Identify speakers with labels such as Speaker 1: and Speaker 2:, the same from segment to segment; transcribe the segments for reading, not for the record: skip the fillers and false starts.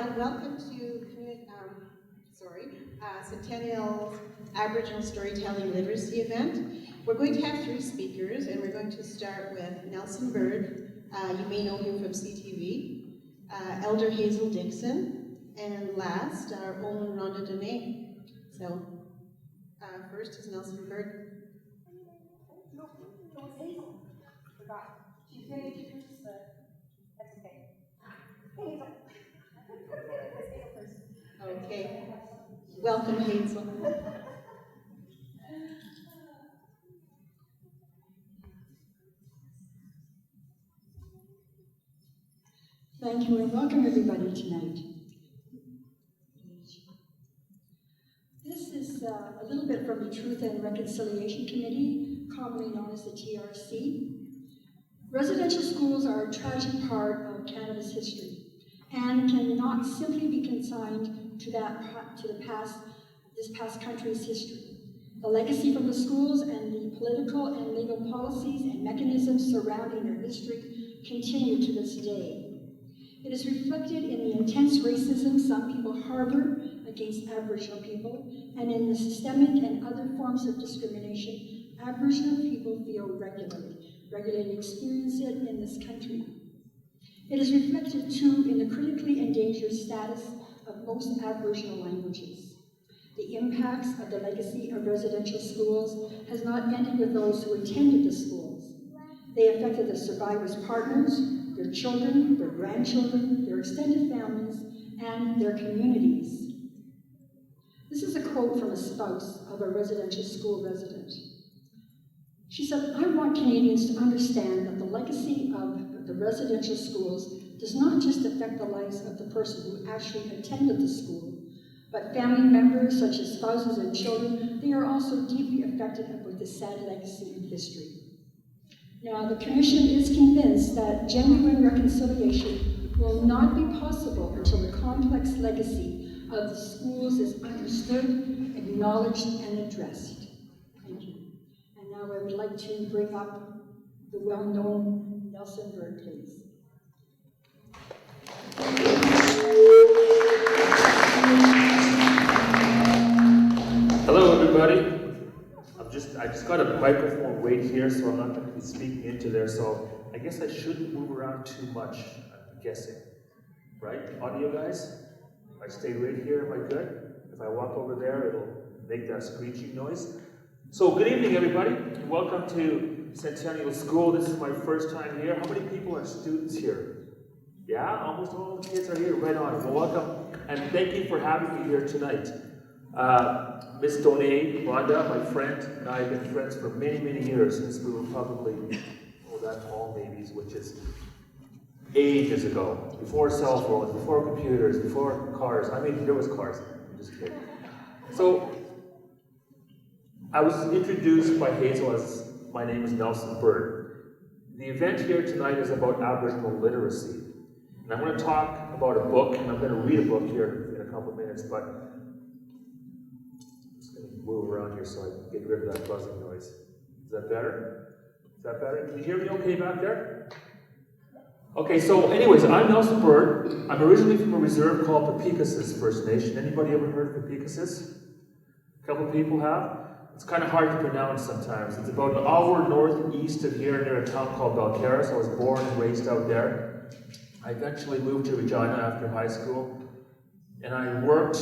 Speaker 1: everyone. Welcome to Centennial Aboriginal Storytelling Literacy event. We're going to have 3 speakers, and we're going to start with Nelson Bird. You may know him from CTV. Elder Hazel Dixon, and last, our own Rhonda Donais. So, first is Nelson Bird.
Speaker 2: No, Hazel. Forgot. She's going to introduce that's okay. Hey, Hazel.
Speaker 1: Okay. Welcome, Hazel.
Speaker 3: Thank you and welcome everybody tonight. This is a little bit from the Truth and Reconciliation Committee, commonly known as the TRC. Residential schools are a tragic part of Canada's history and cannot simply be consigned to this past country's history. The legacy from the schools and the political and legal policies and mechanisms surrounding their history continue to this day. It is reflected in the intense racism some people harbor against Aboriginal people, and in the systemic and other forms of discrimination Aboriginal people feel regularly experience it in this country. It is reflected too in the critically endangered status of most Aboriginal languages. The impacts of the legacy of residential schools has not ended with those who attended the schools. They affected the survivors' partners, their children, their grandchildren, their extended families, and their communities. This is a quote from a spouse of a residential school resident. She said, "I want Canadians to understand that the legacy of the residential schools does not just affect the lives of the person who actually attended the school, but family members such as spouses and children, they are also deeply affected with this sad legacy and history." Now, the Commission is convinced that genuine reconciliation will not be possible until the complex legacy of the schools is understood, acknowledged, and addressed. Thank you. And now I would like to bring up the well-known Nelson Bird, please.
Speaker 4: Hello, everybody. I just got a microphone right here, so I'm not going to be speaking into there, so I guess I shouldn't move around too much, I'm guessing. Right? Audio guys? If I stay right here, am I good? If I walk over there, it'll make that screeching noise. So, good evening, everybody. Welcome to Centennial School. This is my first time here. How many people are students here? Yeah? Almost all the kids are here. Right on. Well, welcome, and thank you for having me here tonight. Miss Donais, Rhonda, my friend, and I have been friends for many, many years, since we were probably, that tall babies, which is ages ago. Before cell phones, before computers, before cars. I mean, there was cars. I'm just kidding. So, I was introduced by Hazel as my name is Nelson Bird. The event here tonight is about Aboriginal literacy. And I'm going to talk about a book, and I'm going to read a book here in a couple of minutes, but move around here so I can get rid of that buzzing noise. Is that better? Is that better? Can you hear me okay back there? Okay, so anyways, I'm Nelson Bird. I'm originally from a reserve called Pepecasis First Nation. Anybody ever heard of Pepecasis? A couple people have? It's kind of hard to pronounce sometimes. It's about an hour northeast of here near a town called Belcarras. I was born and raised out there. I eventually moved to Regina after high school, and I worked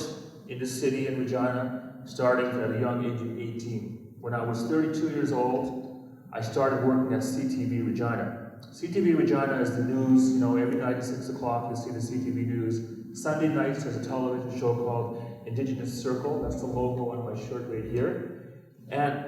Speaker 4: in the city in Regina starting at a young age of 18. When I was 32 years old, I started working at CTV Regina. CTV Regina is the news, every night at 6 o'clock you'll see the CTV news. Sunday nights there's a television show called Indigenous Circle. That's the logo on my shirt right here. And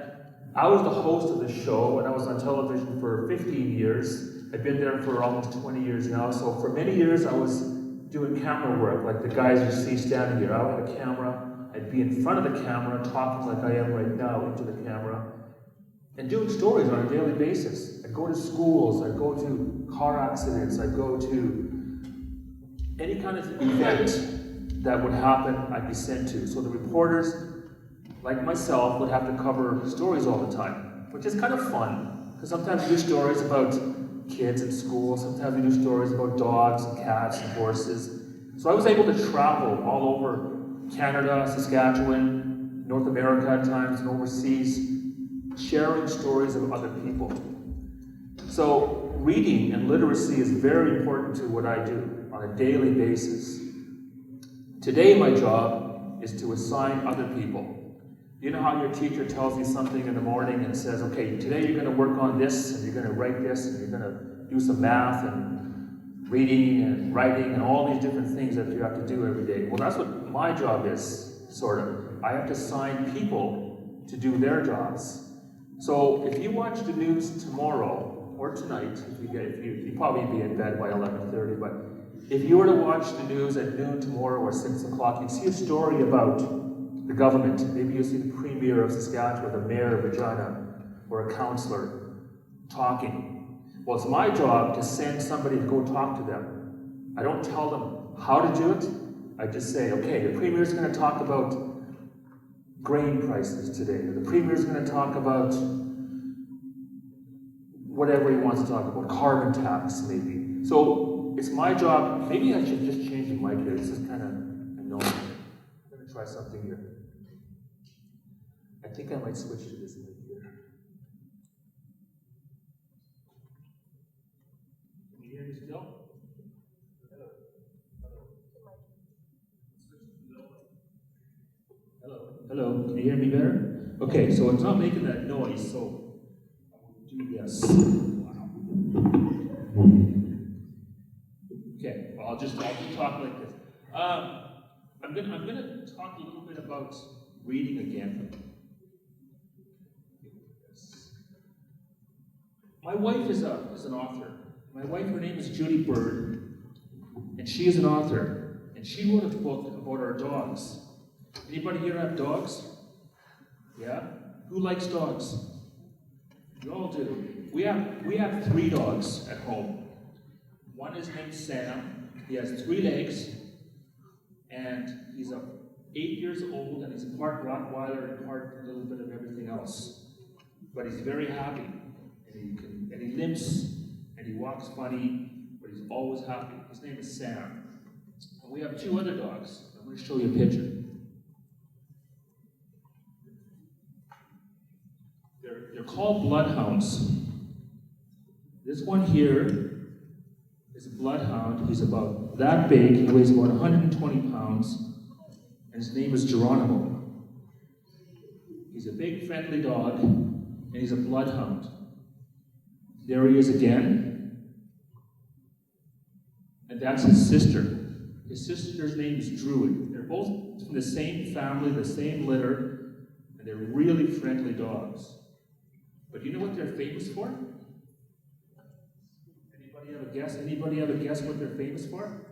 Speaker 4: I was the host of the show, and I was on television for 15 years. I've been there for almost 20 years now. So for many years I was doing camera work, like the guys you see standing here. I had a camera. I'd be in front of the camera, talking like I am right now into the camera, and doing stories on a daily basis. I'd go to schools, I'd go to car accidents, I'd go to any kind of event that would happen, I'd be sent to. So the reporters, like myself, would have to cover stories all the time, which is kind of fun, because sometimes we do stories about kids in school, sometimes we do stories about dogs and cats and horses. So I was able to travel all over Canada, Saskatchewan, North America at times, and overseas, sharing stories of other people. So reading and literacy is very important to what I do on a daily basis. Today my job is to assign other people. You know how your teacher tells you something in the morning and says, okay, today you're going to work on this, and you're going to write this, and you're going to do some math and reading and writing and all these different things that you have to do every day. Well, that's what my job is, sort of. I have to assign people to do their jobs. So if you watch the news tomorrow, or tonight, you probably be in bed by 11:30, but if you were to watch the news at noon tomorrow or 6 o'clock, you'd see a story about the government. Maybe you'll see the Premier of Saskatchewan, the Mayor of Regina, or a councillor talking. Well, it's my job to send somebody to go talk to them. I don't tell them how to do it. I just say, okay, the Premier's going to talk about grain prices today, or the Premier's going to talk about whatever he wants to talk about, carbon tax maybe. So it's my job. Maybe I should just change the mic here. This is kind of annoying. I'm going to try something here. I think I might switch to this mic here. Can you hear me still? Hello, can you hear me better? Okay, so it's not making that noise, so I will do this. Okay, well, I'll just talk like this. I'm gonna talk a little bit about reading again. My wife is an author. My wife, her name is Judy Bird, and she is an author, and she wrote a book about our dogs. Anybody here have dogs? Yeah? Who likes dogs? You all do. We have 3 dogs at home. One is named Sam. He has 3 legs, and he's 8 years old, and he's a part Rottweiler and part a little bit of everything else. But he's very happy, and he limps, and he walks funny, but he's always happy. His name is Sam. And we have 2 other dogs. I'm going to show you a picture. They're called bloodhounds. This one here is a bloodhound. He's about that big. He weighs about 120 pounds. And his name is Geronimo. He's a big, friendly dog, and he's a bloodhound. There he is again. And that's his sister. His sister's name is Druid. They're both from the same family, the same litter, and they're really friendly dogs. But you know what they're famous for? Anybody have a guess? Anybody have a guess what they're famous for?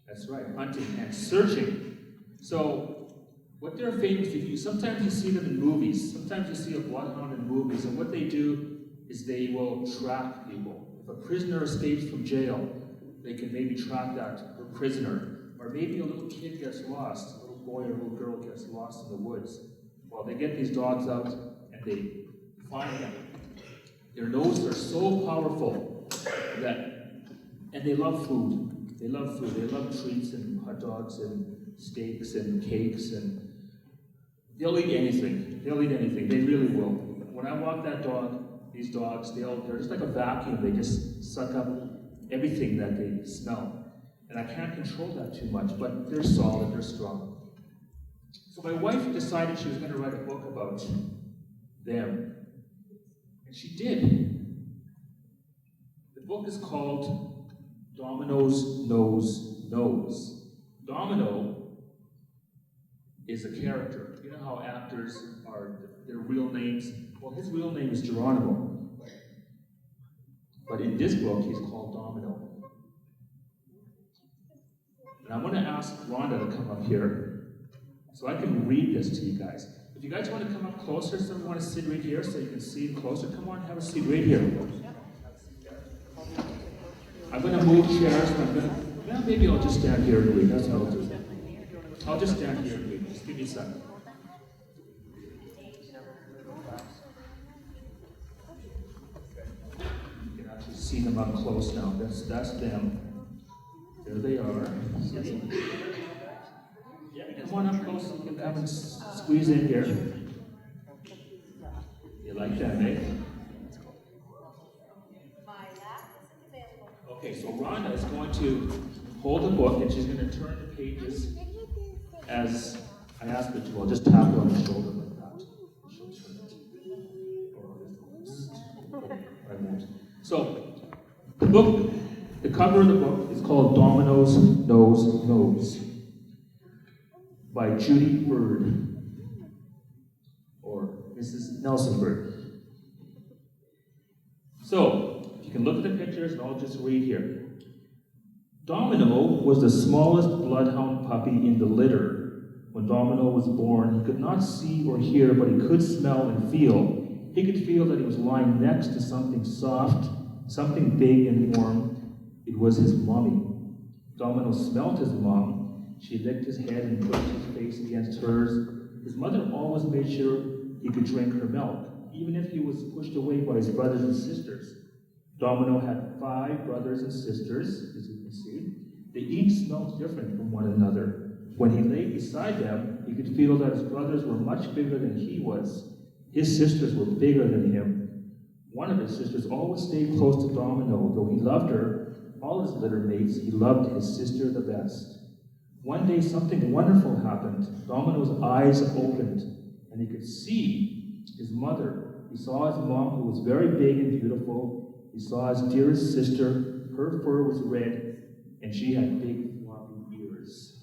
Speaker 4: That's right, hunting and searching. So, what they're famous for, sometimes you see them in movies. Sometimes you see a bloodhound in movies, and what they do is they will track people. If a prisoner escapes from jail, they can maybe track that prisoner. Or maybe a little kid gets lost, a little boy or a little girl gets lost in the woods. Well, they get these dogs out and they find them. Their noses are so powerful and they love food. They love food. They love treats and hot dogs and steaks and cakes, and they'll eat anything. They'll eat anything. They really will. When I walk these dogs, they're just like a vacuum. They just suck up everything that they smell. And I can't control that too much, but they're solid, they're strong. So my wife decided she was going to write a book about them. And she did. The book is called Domino's Nose. Domino is a character. You know how actors are, their real names? Well, his real name is Geronimo. But in this book, he's called Domino. And I'm going to ask Rhonda to come up here so I can read this to you guys. If you guys want to come up closer, some want to sit right here so you can see it closer, come on, have a seat right here. I'm going to move chairs, and maybe I'll just stand here and read. That's what I'll do. I'll just stand here and read. Just give me a second. You can actually see them up close now. That's them. There they are. See? Yeah, come on up close. You can come and squeeze in here. You like that, eh? Okay, so Rhonda is going to hold a book and she's going to turn the pages as I ask her to. I'll just tap her on the shoulder like that. She'll turn it. I won't. So, the book, the cover of the book is called Dominoes, Nose, Nose by Judy Bird, or Mrs. Nelson Bird. So, you can look at the pictures and I'll just read here. Domino was the smallest bloodhound puppy in the litter. When Domino was born, he could not see or hear, but he could smell and feel. He could feel that he was lying next to something soft, something big and warm. It was his mommy. Domino smelt his mom. She licked his head and pushed his face against hers. His mother always made sure he could drink her milk, even if he was pushed away by his brothers and sisters. Domino had 5 brothers and sisters, as you can see. They each smelled different from one another. When he lay beside them, he could feel that his brothers were much bigger than he was. His sisters were bigger than him. One of his sisters always stayed close to Domino. Though he loved her, all his litter mates, he loved his sister the best. One day something wonderful happened. Domino's eyes opened, and he could see his mother. He saw his mom, who was very big and beautiful. He saw his dearest sister. Her fur was red, and she had big floppy ears.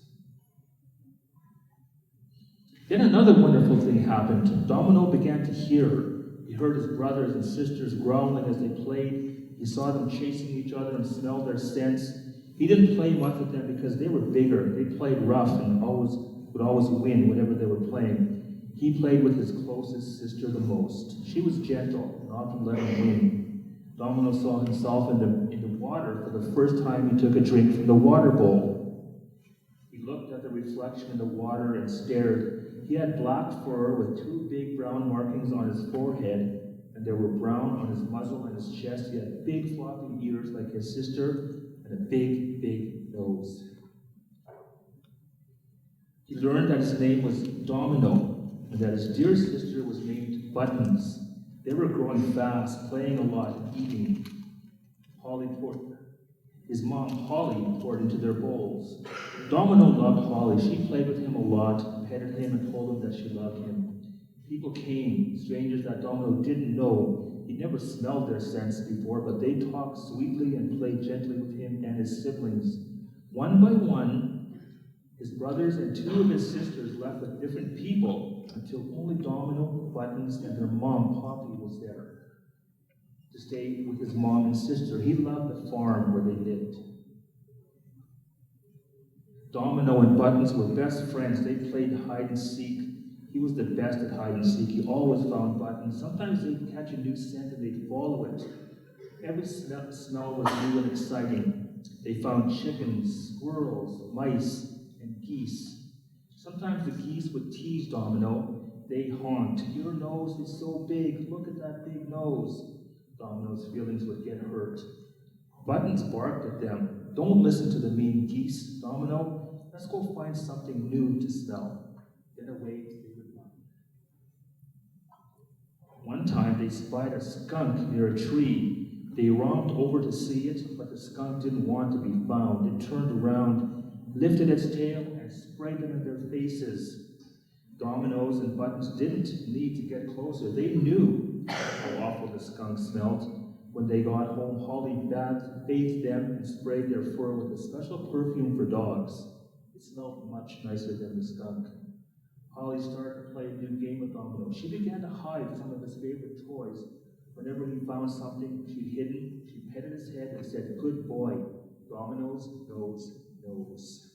Speaker 4: Then another wonderful thing happened. Domino began to hear. He heard his brothers and sisters growling as they played. He saw them chasing each other and smelled their scents. He didn't play much with them because they were bigger. They played rough and would always win whenever they were playing. He played with his closest sister the most. She was gentle and often let him win. Domino saw himself in the water for the first time he took a drink from the water bowl. He looked at the reflection in the water and stared. He had black fur with 2 big brown markings on his forehead, and there were brown on his muzzle and his chest. He had big floppy ears like his sister, and a big, big nose. He learned that his name was Domino, and that his dear sister was named Buttons. They were growing fast, playing a lot, and eating. His mom, Holly, poured into their bowls. Domino loved Holly. She played with him a lot, petted him, and told him that she loved him. People came, strangers that Domino didn't know. He never smelled their scents before, but they talked sweetly and played gently with him and his siblings. One by one, his brothers and 2 of his sisters left with different people until only Domino, Buttons, and their mom, Poppy, was there to stay with his mom and sister. He loved the farm where they lived. Domino and Buttons were best friends. They played hide and seek. He was the best at hide and seek. He always found Buttons. Sometimes they'd catch a new scent and they'd follow it. Every smell was new and exciting. They found chickens, squirrels, mice, and geese. Sometimes the geese would tease Domino. They honked. Your nose is so big. Look at that big nose. Domino's feelings would get hurt. Buttons barked at them. Don't listen to the mean geese, Domino. Let's go find something new to smell. Then away they would run. One time they spied a skunk near a tree. They romped over to see it, but the skunk didn't want to be found. It turned around, lifted its tail, and sprayed them in their faces. Dominoes and Buttons didn't need to get closer. They knew how awful the skunk smelled. When they got home, Holly bathed them and sprayed their fur with a special perfume for dogs. It smelled much nicer than the skunk. Holly started to play a new game with Domino. She began to hide some of his favorite toys. Whenever he found something she'd hidden, she petted his head and said, "Good boy, Domino's nose knows."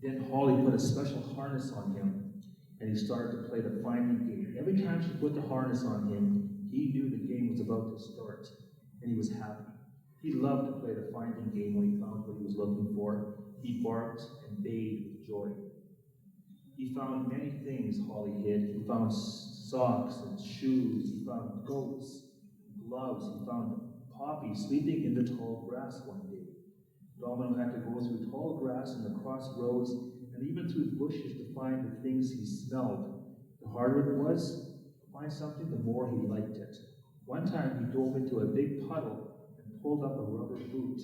Speaker 4: Then Holly put a special harness on him, and he started to play the finding game. Every time she put the harness on him, he knew the game was about to start, and he was happy. He loved to play the finding game when he found what he was looking for. He barked and bayed with joy. He found many things Holly hid. He found socks and shoes. He found goats and gloves. He found Poppy sleeping in the tall grass one day. Domino had to go through tall grass and across roads and even through bushes to find the things he smelled. The harder it was to find something, the more he liked it. One time he dove into a big puddle and pulled up a rubber boot.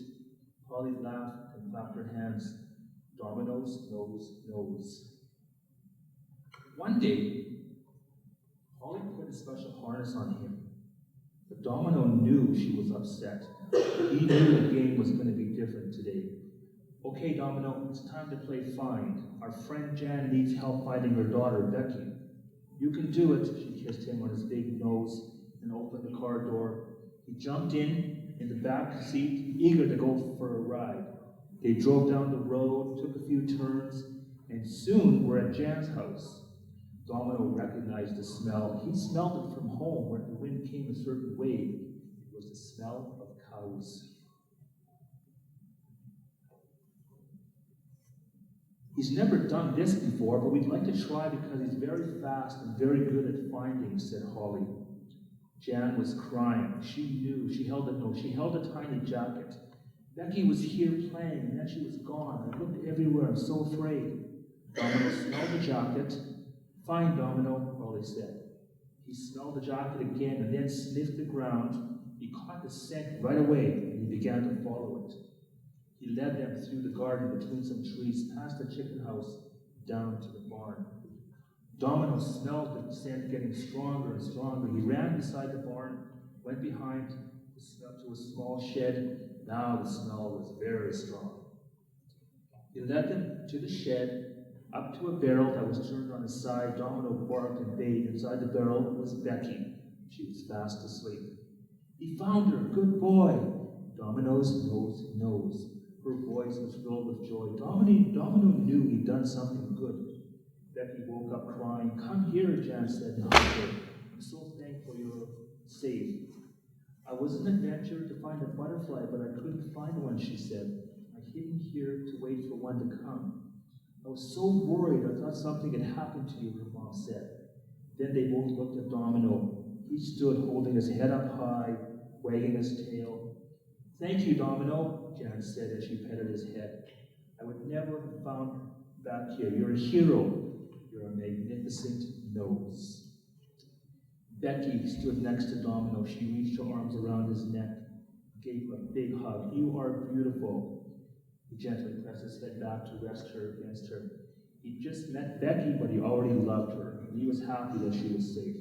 Speaker 4: Polly laughed and clapped her hands. Domino's nose knows. One day, Polly put a special harness on him. But Domino knew she was upset. He knew the game was going to be different today. Okay, Domino, it's time to play find. Our friend Jan needs help finding her daughter, Becky. You can do it, she kissed him on his big nose and opened the car door. He jumped in the back seat, eager to go for a ride. They drove down the road, took a few turns, and soon were at Jan's house. Domino recognized the smell. He smelled it from home where the wind came a certain way. It was the smell of cows. He's never done this before, but we'd like to try because he's very fast and very good at finding, said Holly. Jan was crying. She knew. She held a tiny jacket. Becky was here playing, and then she was gone. I looked everywhere. I'm so afraid. Domino smelled the jacket. Fine, Domino, Holly said. He smelled the jacket again and then sniffed the ground. He caught the scent right away, and he began to follow it. He led them through the garden between some trees, past the chicken house, down to the barn. Domino smelled the scent getting stronger and stronger. He ran beside the barn, went behind to a small shed. Now the smell was very strong. He led them to the shed, up to a barrel that was turned on its side. Domino barked and bayed. Inside the barrel was Becky. She was fast asleep. He found her. Good boy. Domino's nose knows. Her voice was filled with joy. Domino knew he'd done something good. Becky woke up crying. Come here, Jan said. No, I'm so thankful you're safe. I was an adventure to find a butterfly, but I couldn't find one, she said. I came here to wait for one to come. I was so worried, I thought something had happened to you, her mom said. Then they both looked at Domino. He stood holding his head up high, wagging his tail. Thank you, Domino, Jan said as she petted his head. I would never have found back here. You're a hero. You're a magnificent nose. Becky stood next to Domino. She reached her arms around his neck, gave him a big hug. You are beautiful. He gently pressed his head back to rest her against her. He just met Becky, but he already loved her. He was happy that she was safe.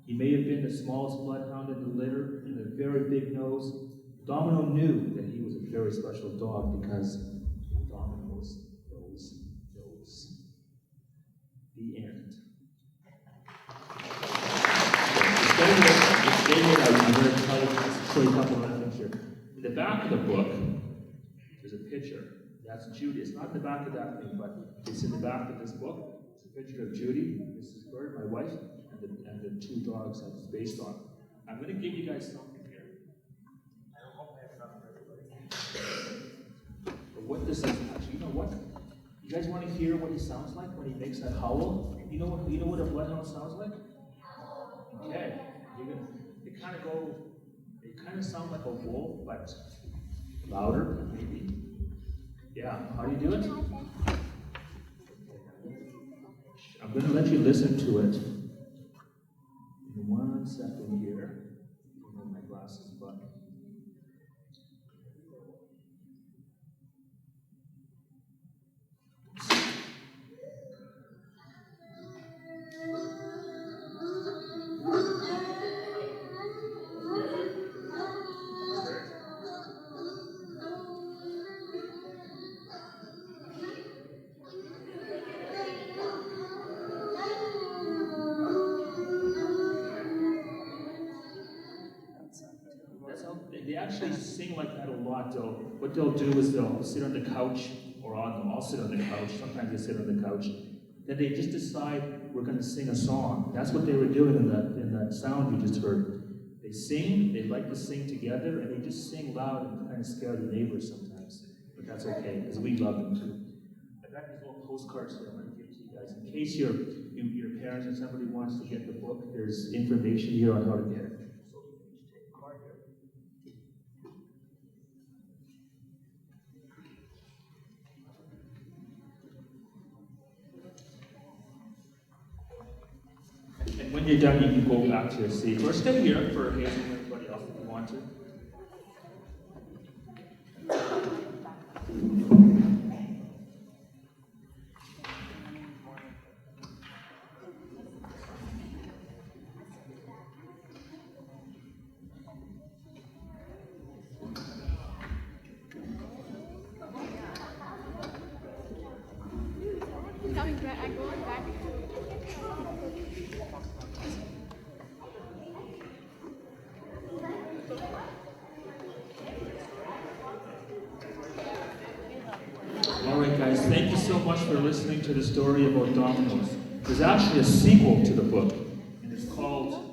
Speaker 4: He may have been the smallest bloodhound in the litter and a very big nose. Domino knew that he was a very special dog because Domino's nose knows. The end. I'm going to show you a couple of things here. In the back of the book, there's a picture. That's Judy. It's not in the back of that thing, but it's in the back of this book. It's a picture of Judy, Mrs. Bird, my wife, and the two dogs that it's based on. I'm going to give you guys something here. I don't hope I have enough for everybody. But what this is, actually, you know what? You guys want to hear what he sounds like when he makes that howl? You know what a bloodhound sounds like? Okay. They kind of sound like a wolf, but louder, maybe. Yeah, how do you do it? I'm going to let you listen to it. In 1 second here. I don't have my glasses, but. They actually sing like that a lot. What they'll do is they'll sit on the couch, or I'll sit on the couch. Sometimes they sit on the couch. Then they just decide we're going to sing a song. That's what they were doing in that sound you just heard. They sing. They like to sing together, and they just sing loud and kind of scare the neighbors sometimes. But that's okay because we love them too. I got these little postcards here. I'm going to give to you guys in case your parents or somebody wants to get the book. There's information here on how to get it. when you're done, you can go back to your seat. Or stay here for Hazel and everybody else if you want to. Alright guys, thank you so much for listening to the story about dominoes. There's actually a sequel to the book, and it's called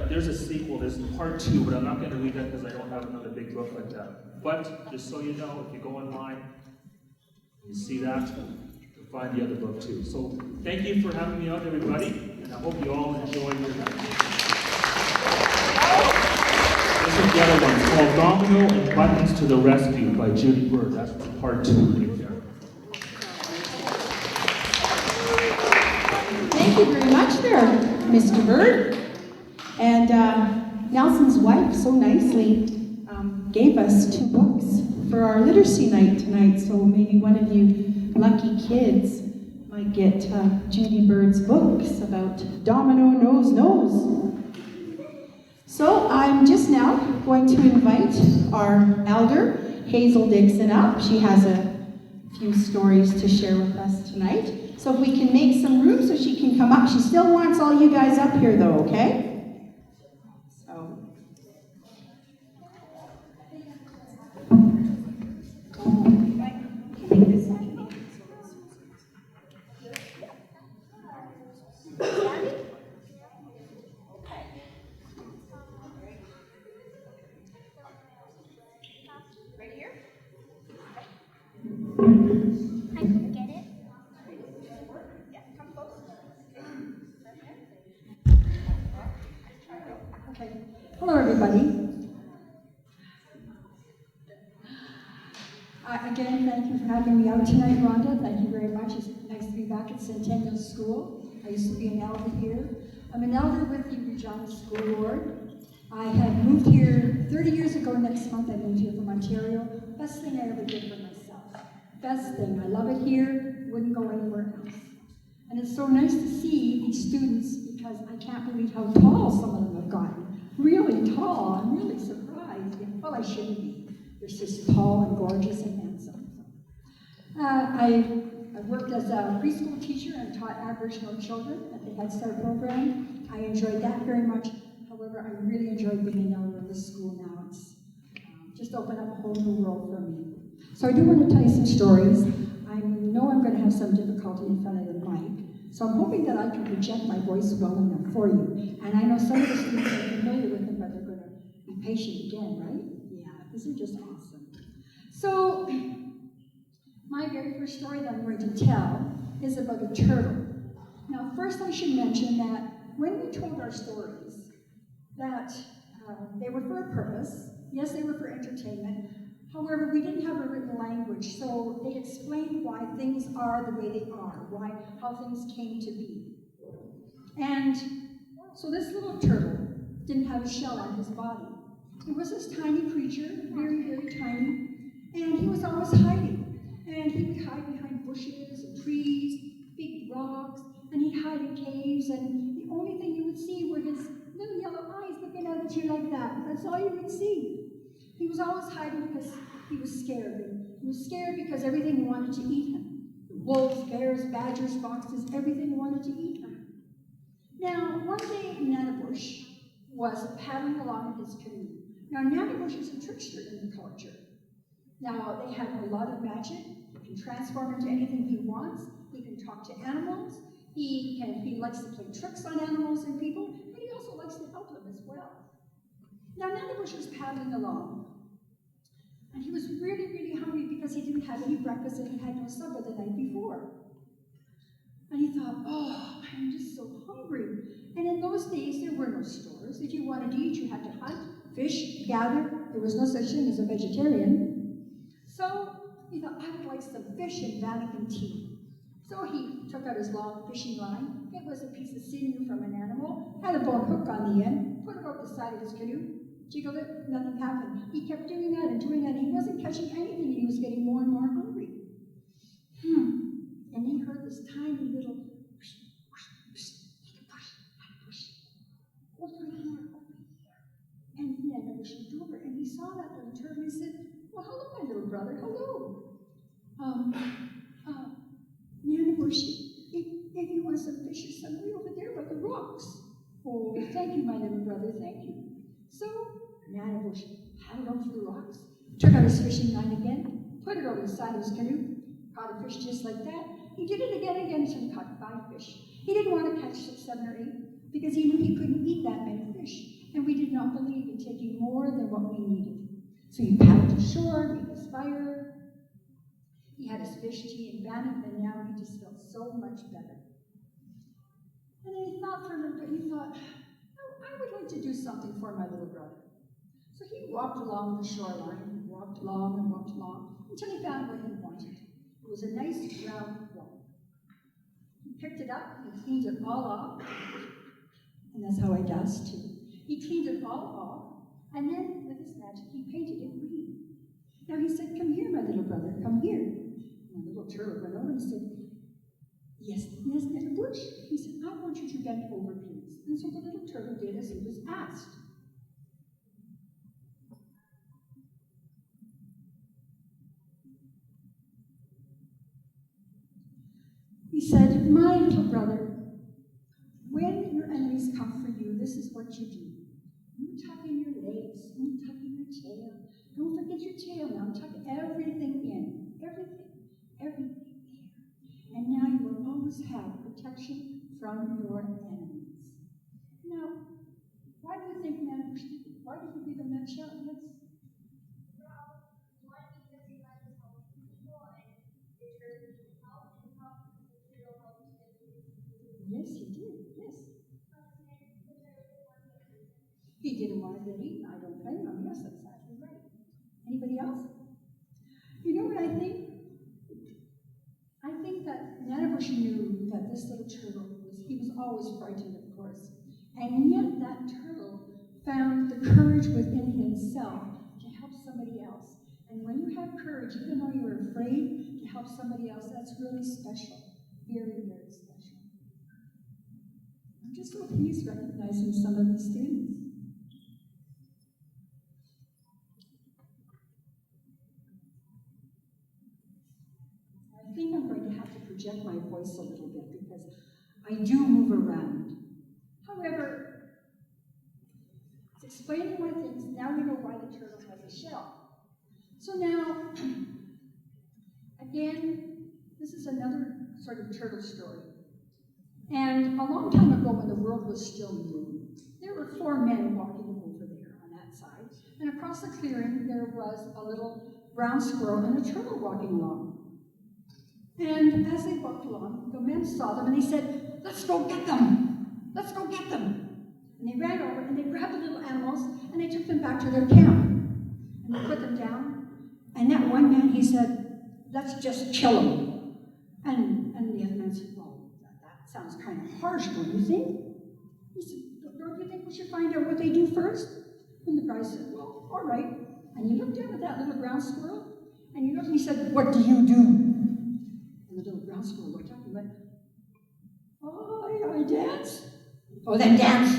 Speaker 4: There's a sequel, there's part 2, but I'm not going to read that because I don't have another big book like that. But, just so you know, if you go online, you see that, you'll find the other book too. So, thank you for having me on, everybody, and I hope you all enjoy your night. This is the other one. It's called Domino and Buttons to the Rescue by Judy Bird. That's part 2 right there.
Speaker 5: Thank you very much there, Mr. Bird. And Nelson's wife so nicely gave us 2 books for our literacy night tonight. So maybe one of you lucky kids might get Judy Bird's books about Domino Knows. So I'm just now going to invite our elder, Hazel Dixon, up. She has a few stories to share with us tonight. So if we can make some room so she can come up. She still wants all you guys up here though, okay? So.
Speaker 2: Right here?
Speaker 6: I couldn't get it.
Speaker 2: Yeah, come close.
Speaker 3: Okay. Hello, everybody. Again, thank you for having me out tonight, Rhonda. Thank you very much. It's nice to be back at Centennial School. I used to be an elder here. I'm an elder with the Regina School Board. I had moved here 30 years ago next month. I moved here from Ontario. Best thing I ever did for myself. Best thing. I love it here. Wouldn't go anywhere else. And it's so nice to see these students because I can't believe how tall some of them have gotten. Really tall. I'm really surprised. Well, I shouldn't be. They're just tall and gorgeous and handsome. I worked as a preschool teacher and taught Aboriginal children at the Head Start program. I enjoyed that very much. However, I really enjoyed being an elder in this school now. It's just opened up a whole new world for me. So I do want to tell you some stories. I know I'm going to have some difficulty in front of the mic, so I'm hoping that I can project my voice well enough for you. And I know some of the students are familiar with them, but they're going to be patient again, right? Yeah, this is just awesome. So, my very first story that I'm going to tell is about a turtle. Now, first I should mention that when we told our stories, that they were for a purpose. Yes, they were for entertainment. However, we didn't have a written language, so they explained why things are the way they are, how things came to be. And so this little turtle didn't have a shell on his body. He was this tiny creature, very, very tiny, and he was always hiding. And he would hide behind bushes and trees, big rocks, and he'd hide in caves, and the only thing you would see were his little yellow eyes looking out at you like that. That's all you would see. He was always hiding because he was scared. He was scared because everything wanted to eat him. Wolves, bears, badgers, foxes, everything wanted to eat him. Now, one day, Nanabush was paddling along in his canoe. Now, Nanabush is a trickster in the culture. Now, they have a lot of magic. He can transform into anything he wants. He can talk to animals. He likes to play tricks on animals and people, but he also likes to help them as well. Now, Nanabush was paddling along, and he was really, really hungry because he didn't have any breakfast and he had no supper the night before. And he thought, oh, I'm just so hungry. And in those days, there were no stores. If you wanted to eat, you had to hunt, fish, gather. There was no such thing as a vegetarian. So So he thought, I would like some fish and Vatican tea. So he took out his long fishing line. It was a piece of sinew from an animal, had a bone hook on the end, put it over the side of his canoe, jiggled it, nothing happened. He kept doing that and doing that. He wasn't catching anything, and he was getting more and more hungry. And he heard this tiny little whoosh, whoosh, whoosh, whoosh. What's right here? Over here. And he had never looked over, and he saw that little turtle, and he said, well, hello, my little brother, hello. Nana Bushy, if you want some fish or something over there by the rocks. Oh, thank you, my little brother, thank you. So, Nana Bushy paddled over to the rocks, took out his fishing line again, put it over the side of his canoe, caught a fish just like that. He did it again and again until he caught 5 fish. He didn't want to catch 6, 7, or 8 because he knew he couldn't eat that many fish, and we did not believe in taking more than what we needed. So he paddled to shore, made his fire. He had his fish, tea, and bannock, and now he just felt so much better. And then he thought for a little bit, he thought, oh, I would like to do something for my little brother. So he walked along the shoreline, walked along, until he found what he wanted. It was a nice round rock. He picked it up, and cleaned it all off, and that's how I does too. He cleaned it all off, and then, with his magic, he painted it green. Now he said, come here, my little brother, come here. And the little turtle went over and said, yes, Nana Bush. He said, I want you to bend over, please. And so the little turtle did as he was asked. He said, my little brother, when your enemies come for you, this is what you do. You tuck in your legs, you tuck in your tail. Don't forget your tail now. Tuck everything in. Everything in. And now you will always have protection from your enemies. Now, why do you think Nana Bush did it? Why did he give him that shout? Yes?
Speaker 6: One, because he likes to help people and they really need help, and help the turtle help to get people.
Speaker 3: Yes, he did. Yes. He didn't want to get eaten. I don't blame him. Yes, that's exactly right. Anybody else? You know what I think? I think that Nana Bush knew that this little turtle he was always frightened, of course. And yet that turtle found the courage within himself to help somebody else. And when you have courage, even though you're afraid to help somebody else, that's really special. Very, very special. I'm just so pleased recognizing some of these students. I think I'm going to have to project my voice a little bit because I do move around. However, it's explaining why things, now we know why the turtle has a shell. So now, again, this is another sort of turtle story. And a long time ago when the world was still new, there were 4 men walking over there on that side. And across the clearing, there was a little brown squirrel and a turtle walking along. And as they walked along, the men saw them and they said, let's go get them. Let's go get them. And they ran over and they grabbed the little animals and they took them back to their camp. And they put them down. And that one man, he said, let's just kill them. And the other man said, well, that sounds kind of harsh, don't you think? He said, don't you think we should find out what they do first? And the guy said, well, all right. And he looked down at that little brown squirrel and he looked and he said, what do you do? And the little brown squirrel looked up and went, oh, I dance. Oh, then dance.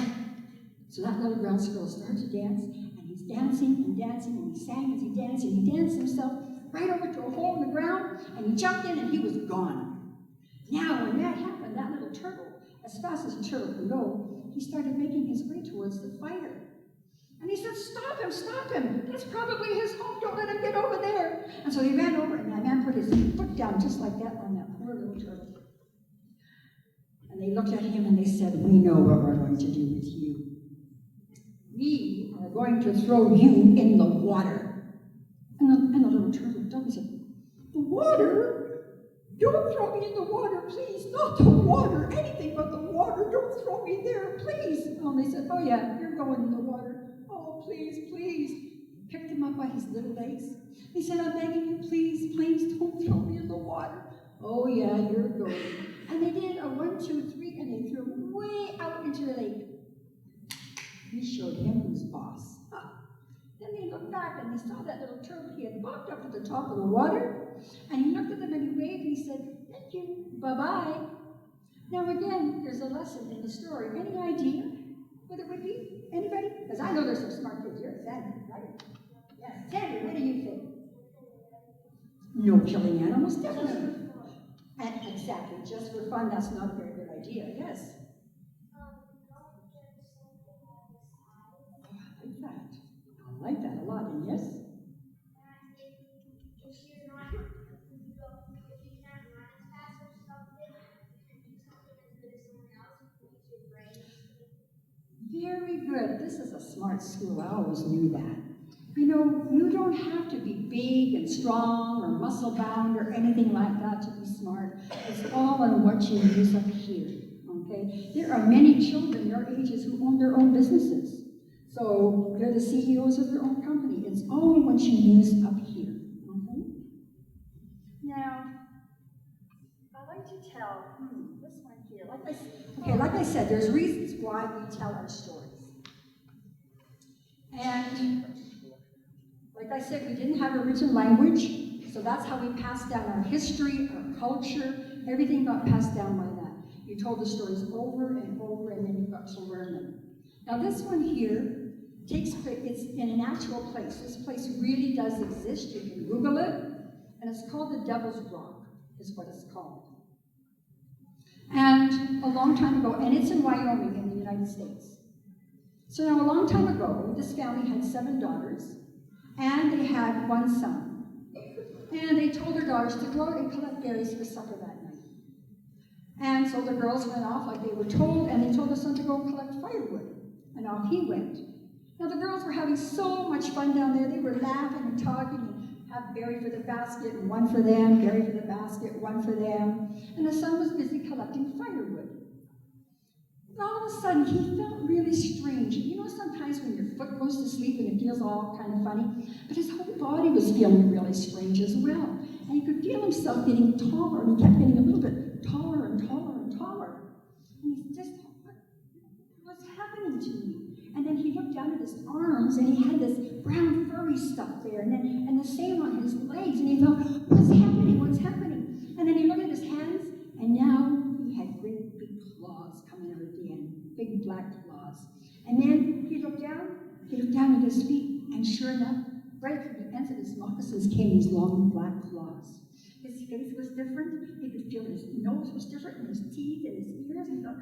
Speaker 3: So that little brown squirrel started to dance, and he's dancing and dancing, and he sang as he danced, and he danced himself right over to a hole in the ground, and he jumped in, and he was gone. Now, when that happened, that little turtle, as fast as a turtle can go, he started making his way towards the fire. And he said, stop him, that's probably his home, don't let him get over there. And so he ran over, and that man put his foot down just like that on that poor little turtle. And they looked at him and they said, we know what we're going to do with you. We are going to throw you in the water. And the little turtle looked up and said, the water? Don't throw me in the water, please. Not the water, anything but the water. Don't throw me there, please. And they said, oh yeah, you're going in the water. Oh, please, please. picked him up by his little legs. He said, I'm begging you, please, please don't throw me in the water. Oh yeah, you're going. And they did a 1, 2, 3, and they threw him way out into the lake. We showed him who's boss. Then they looked back and they saw that little turtle. He had walked up to the top of the water, and he looked at them and he waved and he said, thank you, bye-bye. Now again, there's a lesson in the story. Any idea what it would be? Anybody? Because I know there's some smart kids here. Sandra, right? Yes. Sandra, what do you think? No killing animals, definitely. And exactly, just for fun, that's not a very good idea. Yes? I like that a lot, and yes? Very good. This is a smart school. I always knew that. You know, you don't have to be big and strong or muscle-bound or anything like that to be smart. It's all on what you use up here, okay? There are many children your ages who own their own businesses. So they're the CEOs of their own company. It's all what you use up here, okay? Now, I like to tell, this one here, like I said, there's reasons why we tell our stories. And like I said, we didn't have a written language, so that's how we passed down our history, our culture, everything got passed down by that. You told the stories over and over, and then you got to learn them. Now this one here takes place, it's in an actual place. This place really does exist. You can Google it, and it's called the Devil's Rock, is what it's called. And a long time ago, and it's in Wyoming in the United States. So now a long time ago, this family had 7 daughters, and they had 1 son. And they told their daughters to go out and collect berries for supper that night. And so the girls went off like they were told, and they told the son to go and collect firewood. And off he went. Now the girls were having so much fun down there. They were laughing and talking and have berry for the basket, and 1 for them, berry for the basket, 1 for them. And the son was busy collecting firewood. And all of a sudden, he felt really strange. You know, sometimes when your foot goes to sleep and it feels all kind of funny, but his whole body was feeling really strange as well. And he could feel himself getting taller, and he kept getting a little bit taller and taller and taller. And he just thought, what's happening to me? And then he looked down at his arms, and he had this brown furry stuff there, and the same on his legs, and he thought, what's happening? What's happening? And then he looked at his hands, and now he had great big claws coming out at the end, big black claws. And then he looked down at his feet, and sure enough, right from the ends of his moccasins came these long black claws. His face was different. He could feel his nose was different, and his teeth and his ears. And he thought,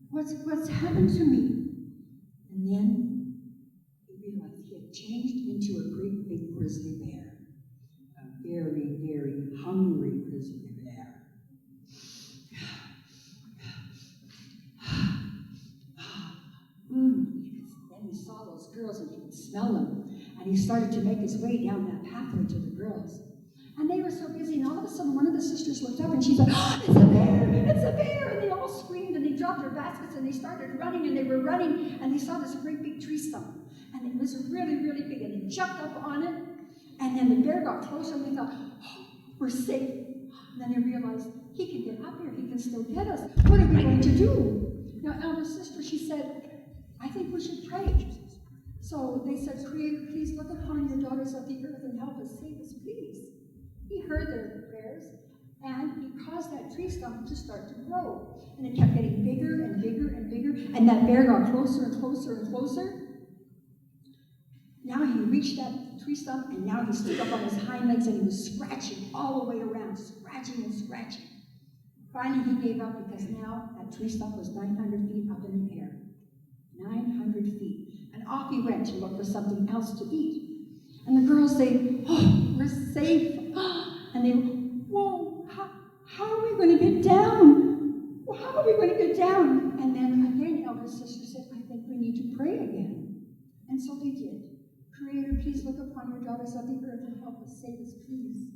Speaker 3: what's happened to me? And then he realized he had changed into a great big grizzly bear. A very, very hungry grizzly bear. Then he saw those girls and he could smell them. And he started to make his way down that pathway to the girls. And they were so busy, and all of a sudden one of the sisters looked up and she said, oh, it's a bear, it's a bear! And they all screamed and they dropped their baskets and they started running, and they were running, and they saw this great big tree stump. And it was really, really big, and they jumped up on it, and then the bear got closer and they thought, oh, we're safe. And then they realized, he can get up here, he can still get us. What are we going to do? Now, elder sister, she said, I think we should pray. So they said, Creator, please look upon your daughters of the earth and help us, save us, please. He heard their prayers, and he caused that tree stump to start to grow. And it kept getting bigger and bigger and bigger, and that bear got closer and closer and closer. Now he reached that tree stump, and now he stood up on his hind legs, and he was scratching all the way around, scratching and scratching. Finally, he gave up because now that tree stump was 900 feet up in the air. 900 feet. And off he went to look for something else to eat. And the girls say, oh, we're safe. And they, whoa, how are we going to get down? Well, how are we going to get down? And then again, elder sister said, I think we need to pray again. And so they did. Creator, please look upon your daughters of the earth and help us, save us, please.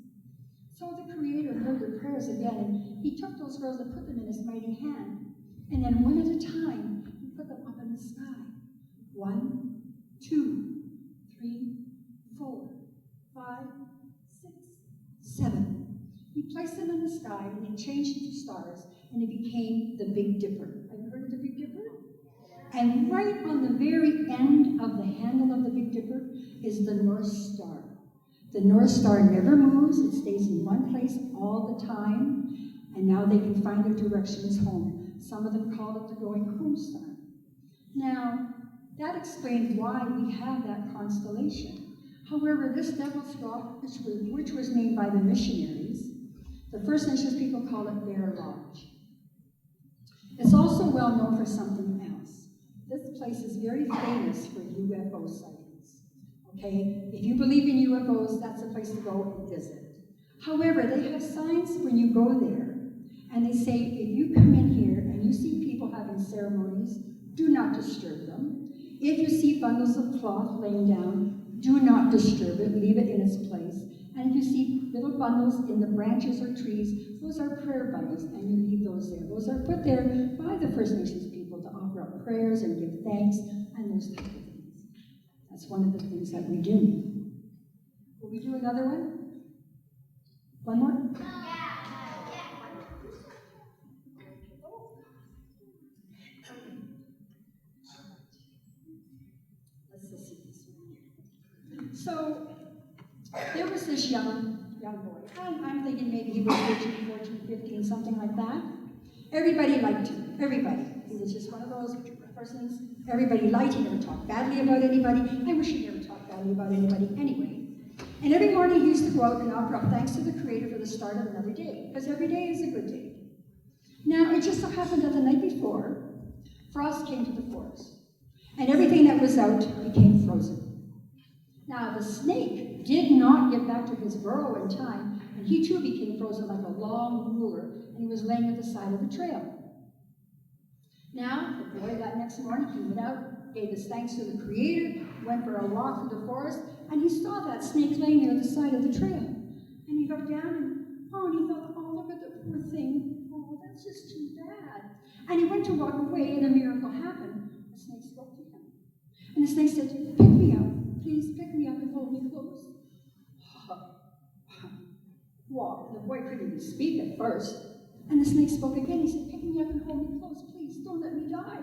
Speaker 3: So the Creator heard their prayers again, and he took those girls and put them in his mighty hand. And then one at a time, he put them up in the sky. 1, 2, them in the sky, and they changed into stars, and it became the Big Dipper. Have you heard of the Big Dipper? And right on the very end of the handle of the Big Dipper is the North Star. The North Star never moves, it stays in one place all the time, and now they can find their directions home. Some of them call it the Going Home Star. Now, that explains why we have that constellation. However, this Devil's Rock, which was named by the missionaries, the First Nations people call it Bear Lodge. It's also well known for something else. This place is very famous for UFO sightings. Okay? If you believe in UFOs, that's a place to go and visit. However, they have signs when you go there, and they say, if you come in here and you see people having ceremonies, do not disturb them. If you see bundles of cloth laying down, do not disturb it, leave it in its place. And if you see little bundles in the branches or trees, those are prayer bundles, and you leave those there. Those are put there by the First Nations people to offer up prayers and give thanks and those type of things. That's one of the things that we do. Will we do another one? One more? Let's just see this one. So, there was this young boy. I'm thinking maybe he was 13, 14, 15, something like that. Everybody liked him. Everybody. He was just one of those persons. Everybody liked him. He never talked badly about anybody. I wish he never talked badly about anybody anyway. And every morning he used to go out and offer up thanks to the Creator for the start of another day. Because every day is a good day. Now, it just so happened that the night before, frost came to the forest. And everything that was out became frozen. Now, the snake did not get back to his burrow in time, and he too became frozen like a long ruler, and he was laying at the side of the trail. Now, the boy that next morning, he went out, gave his thanks to the Creator, went for a walk through the forest, and he saw that snake laying there at the side of the trail. And he looked down, and he thought, oh, look at the poor thing. Oh, that's just too bad. And he went to walk away, and a miracle happened. The snake spoke to him. And the snake said, pick me up. Please pick me up and hold me close. Well, the boy couldn't even speak at first. And the snake spoke again. He said, pick me up and hold me close. Please, don't let me die.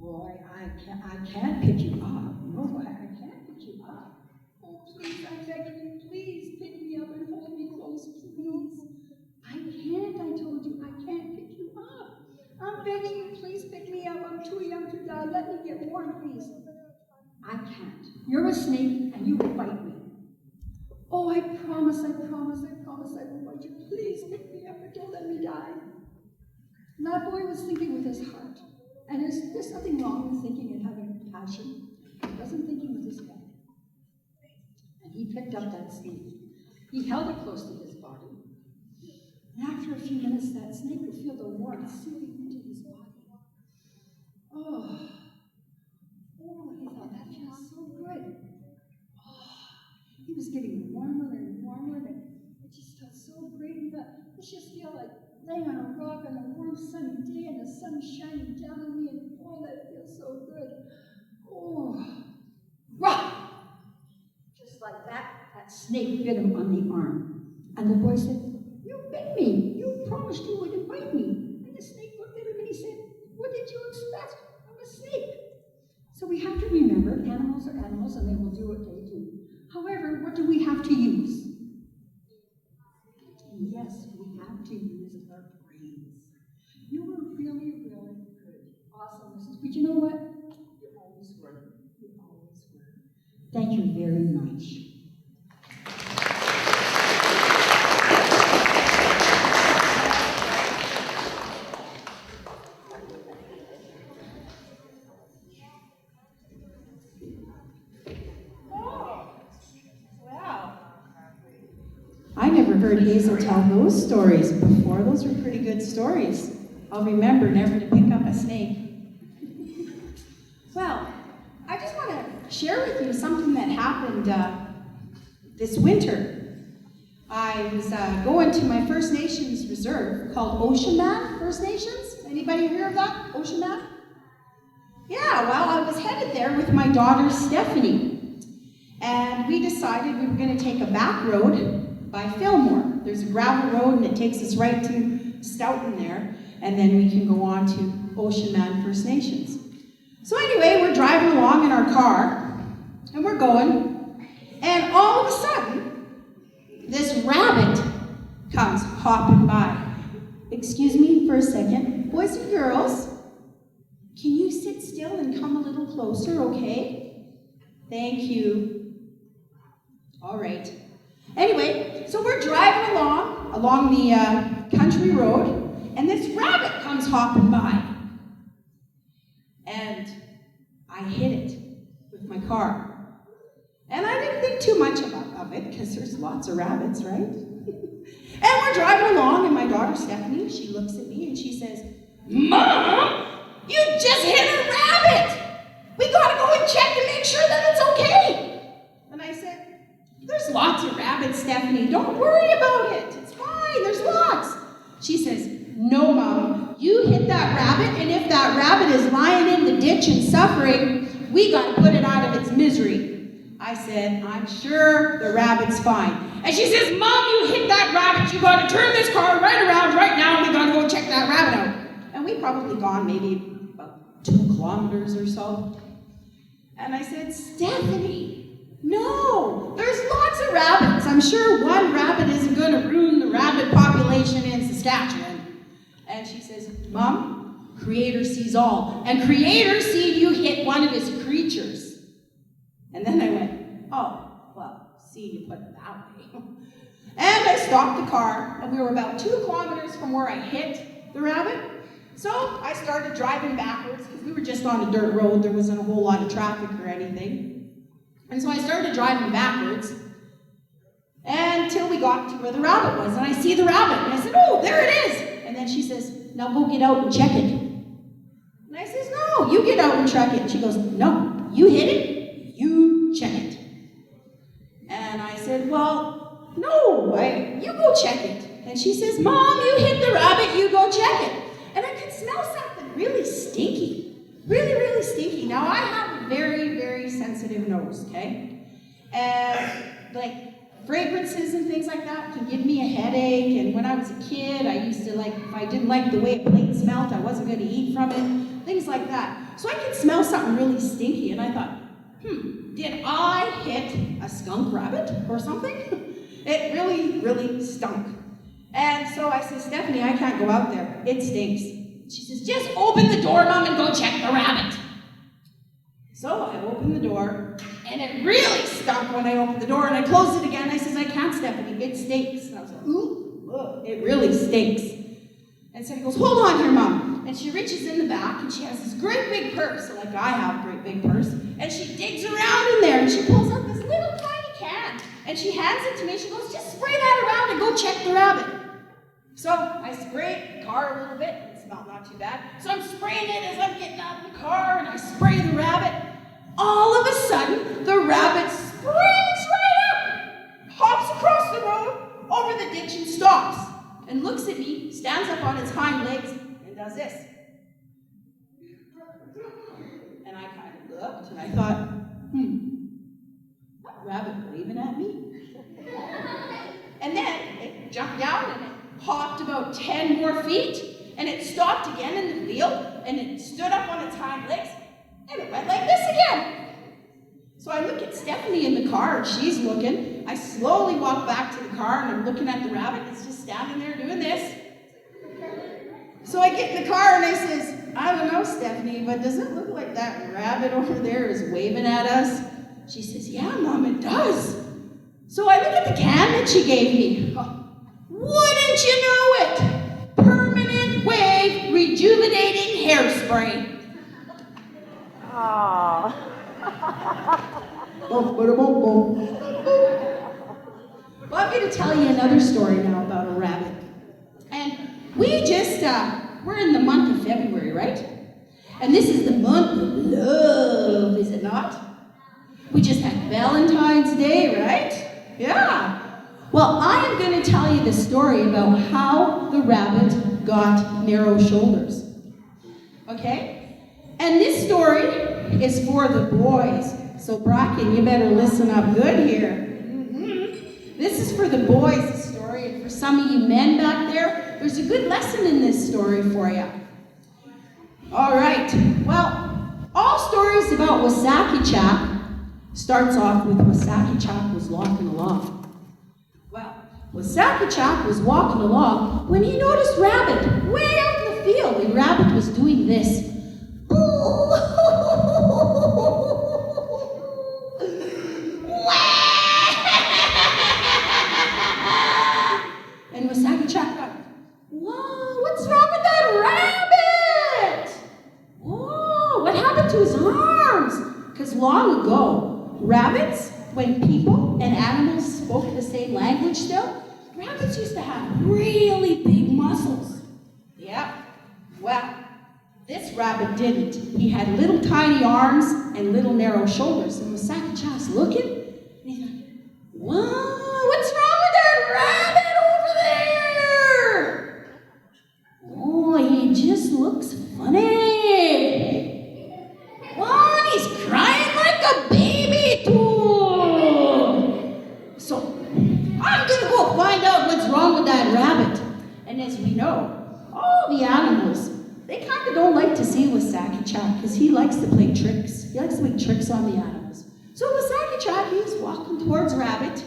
Speaker 3: Boy, I can't pick you up. No, I can't pick you up. Oh, please, I'm begging you, please pick me up and hold me close, please. I can't, I told you, I can't pick you up. I'm begging you, please pick me up. I'm too young to die. Let me get warm, please. I can't. You're a snake, and you will bite me. Oh, I promise, I promise, I promise I won't bite you. Please pick me up and don't let me die. And that boy was thinking with his heart. And there's nothing wrong with thinking and having passion. He wasn't thinking with his head. And he picked up that snake. He held it close to his body. And after a few minutes, that snake could feel the warmth seeping into his body. Oh, he thought, that feels so good. Oh, he was getting warmer and warmer, and it just felt so great. He thought, this just feels like laying on a rock on a warm sunny day, and the sun shining down on me, and oh, that feels so good. Oh, rah! Just like that, that snake bit him on the arm. And the boy said, you bit me. You promised you wouldn't bite me. And the snake looked at him and he said, what did you expect? I'm a snake. So we have to remember, animals are animals and they will do what they do. However, what do we have to use? Yes, we have to use our brains. You were really, really good. Awesome. But you know what? You always were. You always were. Thank you very much.
Speaker 5: I never heard Hazel tell those stories before. Those were pretty good stories. I'll remember never to pick up a snake. Well, I just want to share with you something that happened this winter. I was going to my First Nations reserve called Oceanman First Nations. Anybody hear of that? Oceanman? Yeah, well, I was headed there with my daughter Stephanie. And we decided we were going to take a back road by Fillmore. There's a gravel road and it takes us right to Stoughton there, and then we can go on to Ocean Man First Nations. So anyway, we're driving along in our car, and we're going, and all of a sudden, this rabbit comes hopping by. Excuse me for a second. Boys and girls, can you sit still and come a little closer, okay? Thank you. All right. Anyway, so we're driving along the country road, and this rabbit comes hopping by. And I hit it with my car. And I didn't think too much of it, because there's lots of rabbits, right? And we're driving along, and my daughter Stephanie, she looks at me and she says, Mom, you just hit a rabbit! We gotta go and check and make sure that it's okay. And I said, there's lots of rabbits, Stephanie. Don't worry about it. It's fine, there's lots. She says, no, Mom, you hit that rabbit, and if that rabbit is lying in the ditch and suffering, we gotta put it out of its misery. I said, I'm sure the rabbit's fine. And she says, Mom, you hit that rabbit. You gotta turn this car right around right now, and we gotta go check that rabbit out. And we'd probably gone maybe about 2 kilometers or so. And I said, Stephanie, no, there's lots of rabbits. I'm sure one rabbit isn't gonna ruin the rabbit population in Saskatchewan. And she says, Mom, Creator sees all. And Creator seen you hit one of his creatures. And then I went, oh, well, see, you put it that way. And I stopped the car, and we were about 2 kilometers from where I hit the rabbit. So I started driving backwards, because we were just on a dirt road. There wasn't a whole lot of traffic or anything. And so I started driving backwards until we got to where the rabbit was. And I see the rabbit, and I said, oh, there it is. And then she says, now go get out and check it. And I says, no, you get out and check it. And she goes, no, you hit it. You check it. And I said, well, no, you go check it. And she says, Mom, you hit the rabbit, you go check it. And I could smell something really stinky. Really, really stinky. Now, I have a very, very sensitive nose, okay? And, fragrances and things like that can give me a headache. And when I was a kid, I used to, if I didn't like the way a plate smelled, I wasn't going to eat from it. Things like that. So I could smell something really stinky, and I thought, did I hit a skunk rabbit or something? It really, really stunk. And so I said, Stephanie, I can't go out there. It stinks. She says, just open the door, Mom, and go check the rabbit. So I opened the door, and it really stunk when I opened the door, and I closed it again. I says, I can't, Stephanie, it stinks. And I was like, ooh, ugh, it really stinks. And so he goes, hold on here, Mom. And she reaches in the back, and she has this great big purse, like I have a great big purse, and she digs around in there, and she pulls out this little tiny can, and she hands it to me. She goes, just spray that around and go check the rabbit. So I sprayed the car a little bit. It smelled not too bad. So I'm spraying it as I'm getting out of the car, and I spray the rabbit. All of a sudden, the rabbit springs right up, hops across the road, over the ditch, and stops, and looks at me, stands up on its hind legs, and does this. And I kind of looked, and I thought, that rabbit waving at me. And then it jumped down, and it hopped about 10 more feet, and it stopped again in the field, and it stood up on its hind legs, and it went like this again. So I look at Stephanie in the car, and she's looking. I slowly walk back to the car, and I'm looking at the rabbit. It's just standing there doing this. So I get in the car, and I says, I don't know, Stephanie, but does it look like that rabbit over there is waving at us? She says, yeah, Mom, it does. So I look at the can that she gave me. Oh, wouldn't you know it? Permanent Wave Rejuvenating Hairspray.
Speaker 2: Aww.
Speaker 5: Well, I'm going to tell you another story now about a rabbit. And we just, we're in the month of February, right? And this is the month of love, is it not? We just had Valentine's Day, right? Yeah. Well, I am going to tell you the story about how the rabbit got narrow shoulders. Okay? And this story is for the boys. So, Bracken, you better listen up good here. This is for the boys' story, and For some of you men back there, there's a good lesson in this story for you. All right, well, all stories about Wasakechak starts off with Wasakechak was walking along. Well, Wasakechak was walking along when he noticed Rabbit way out in the field, and Rabbit was doing this. And Wasakechak thought, whoa, what's wrong with that rabbit? Whoa, what happened to his arms? Because long ago, rabbits, when people and animals spoke the same language still, rabbits used to have really big muscles. Yep, well, this rabbit didn't. He had little tiny arms and little narrow shoulders. And Wasakechak's looking, and he's like, whoa, what's wrong with that rabbit over there? Oh, he just looks funny. Oh, and he's crying like a baby too. So, I'm gonna go find out what's wrong with that rabbit. And as we know, all the animals, they kind of don't like to see Wasakechak because he likes to play tricks. He likes to make tricks on the animals. So Wasakechak, he's walking towards Rabbit,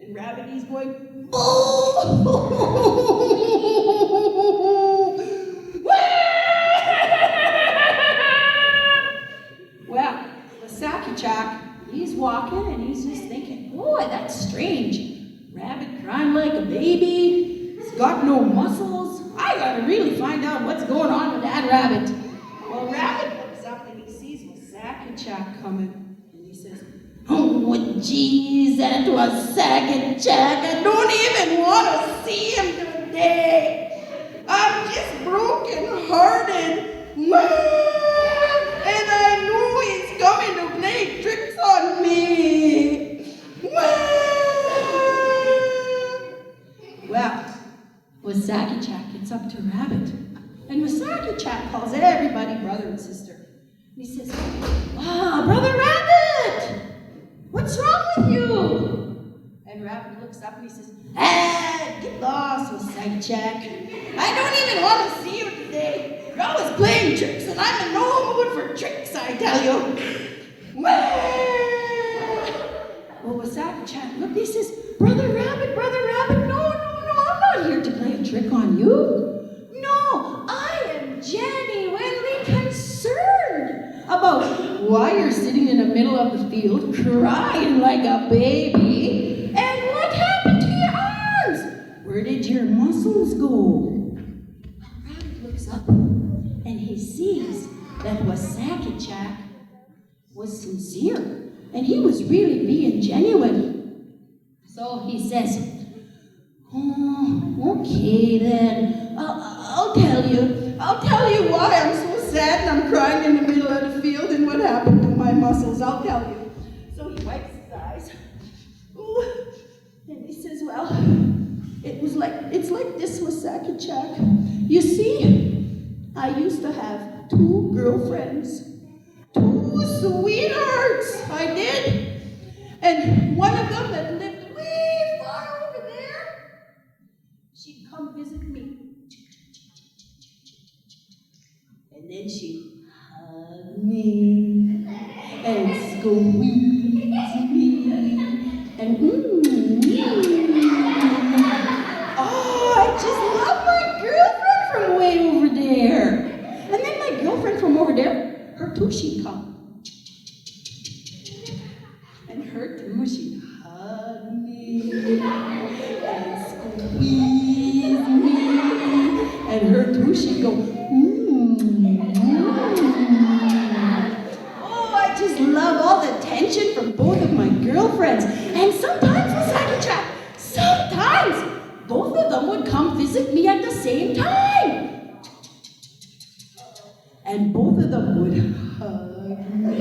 Speaker 5: and Rabbit, he's going, well, Wasakechak, he's walking and he's just thinking, boy, that's strange. Rabbit crying like a baby. He's got no muscles. I gotta really find out what's going on with that rabbit. Well, Rabbit looks up and he sees Wasakechak coming. And he says, oh, geez, that Wasakechak. I don't even want to see him today. I'm just broken-hearted. And I know he's coming to play tricks on me. Well, Wasakechak gets up to Rabbit, and Wasakechak calls everybody brother and sister. And he says, ah, Brother Rabbit, what's wrong with you? And Rabbit looks up and he says, get lost, Wasakechak. I don't even want to see you today. You're always playing tricks, and I'm in no mood for tricks, I tell you. Well, Wasakechak looked, he says, Brother Rabbit, no, I'm not here to play a trick on you. No, I am genuinely concerned about why you're sitting in the middle of the field crying like a baby. And what happened to your arms? Where did your muscles go? Rabbit looks up and he sees that Wasakechak was sincere. And he was really being genuine. So he says, oh, okay then. I'll tell you. I'll tell you why I'm so sad and I'm crying in the middle of the field and what happened to my muscles. I'll tell you. So he wipes his eyes. Ooh. And he says, well, it's like this, Wasakechak. You see, I used to have 2 girlfriends. 2 sweethearts, I did. And one of them that lived way far over there, she'd come visit me. And then she'd hug me and squeeze me and oh, I just love my girlfriend from way over there. And then my girlfriend from over there, her too, she'd come. And her too, she'd hug me and squeeze me. And her too, she'd go, Oh, I just love all the attention from both of my girlfriends. And sometimes, Wasakechak, sometimes both of them would come visit me at the same time. And both of them would hug me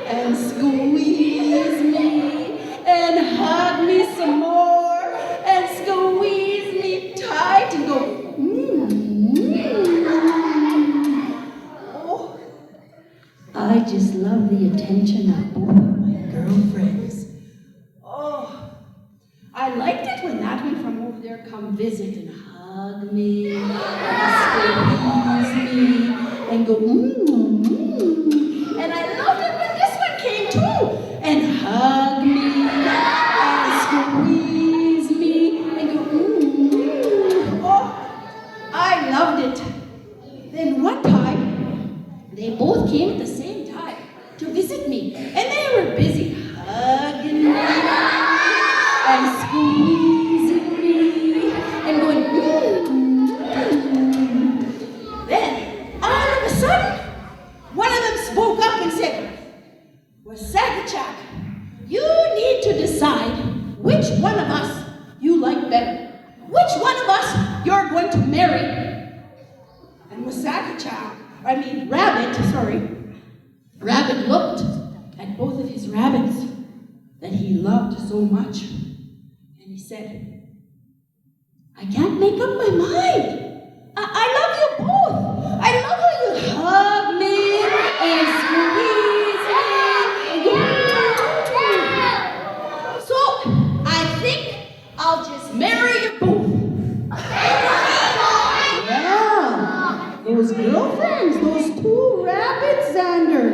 Speaker 5: and squeeze me and hug me some more and squeeze me tight and go, Oh, I just love the attention of both of my girlfriends. Oh, I liked it when that one from visit and hug me, and squeeze me, and go, And I loved it when this one came too, and hug me, and squeeze me, and go, Oh, I loved it. Then one time, they both came at the same time to visit me, and they were busy hugging me, and squeezing me, and going, Then, all of a sudden, one of them spoke up and said, Wasagachak, you need to decide which one of us you like better. Which one of us you're going to marry. And Rabbit looked at both of his rabbits that he loved so much. And he said, I can't make up my mind. I love you both. I love how you hug me and squeeze me. So I think I'll just marry you both. Yeah, those girlfriends, those two rabbits, Xander,